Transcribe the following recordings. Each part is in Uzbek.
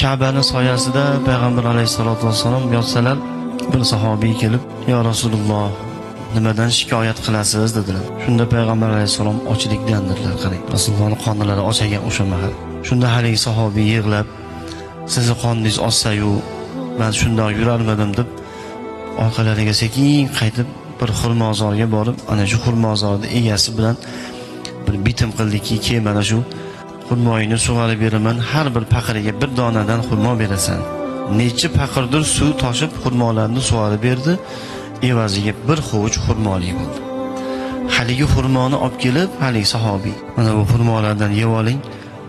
Ka'baning soyasida payg'ambar alayhisolatu vassalom yotsalar, bir sahobiy kelib, "Ya Rasululloh, nimadan shikoyat qilasiz?" dedilar. Shunda payg'ambar alayhisalom ochlikdan dedilar. Qarang, Rasulullohning qonlari ochagan o'sha mahal. Shunda haligi sahobiy yig'lab, "Sizni qoningiz ossa-yu, men shundoq yurarmadim" deb orqalariga sekin qaytib bir xurmozorga borib, ana shu xurmozorning egasi bilan bir bitim qildiki, "Keyin mana shu xurmoyini sug'orib beraman, har bir paqiriga bir donadan xurmo berasan." Necha paqirdir suv toshib xurmolarni sug'orib berdi, evaziga bir hovuch xurmolik bo'ldi. Haligi xurmoni olib kelib, haligi sahobiy, "Mana bu xurmolardan yeb oling,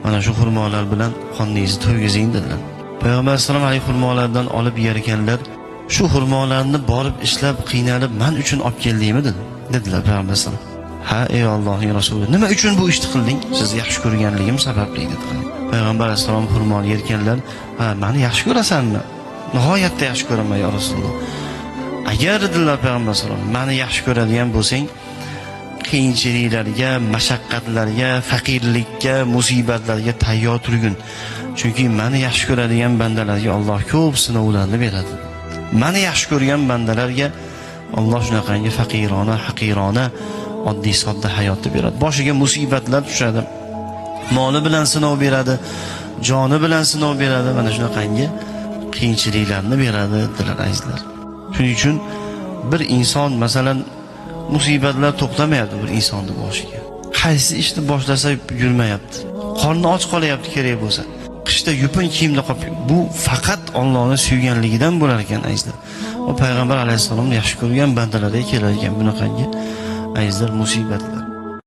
mana shu xurmolar bilan qoningizni to'ygizing" dedilar. Payg'ambar sollallohu alayhi xurmolardan olib yer ekanlar, "Shu xurmolarni borib ishlab qiynalib men uchun olib keldingmi?" dedilar payg'ambar sollallohu. "Ha, ey Allohning rasuli, nima uchun bu ishni qilding? Sizni yaxshi ko'rganligim sababli" dedilar. Payg'ambar sollallohu xurmoni yerkanlar, "Ha, meni yaxshi ko'rasanmi?" "Nihoyatda yaxshi ko'raman ya Rasululloh." "Agar dedilar payg'ambar sollallohu, meni yaxshi ko'radigan bo'lsang, qiyinchiliklarga, mashaqqatlarga, faqirlikka, musibatlarga tayyor turgin. Chunki meni yaxshi ko'radigan bandalarga Alloh ko'p sinovlarni beradi. Meni yaxshi ko'rgan bandalarga Alloh shunaqangi faqirona, haqirona, oddiy sodda hayotni beradi. Boshiga musibatlar tushadi. Moli bilan sinov beradi, joni bilan sinov beradi, mana shunaqangi qiyinchiliklarni beradi" dedilar azizlar. Shuning uchun bir inson masalan musibatlar to'xtamayapti bir insonning boshiga. Qaysi ishni boshlasa yurmayapti. Qorni och qolyapti kerak bo'lsa. Qishda yupun kiyimda qolib, bu faqat Allohning suyganligidan bo'lar ekan azizlar. O payg'ambar alayhisolamni yaxshi ko'rgan bandalarga kelar ekan bunaqangi azizlar musibat.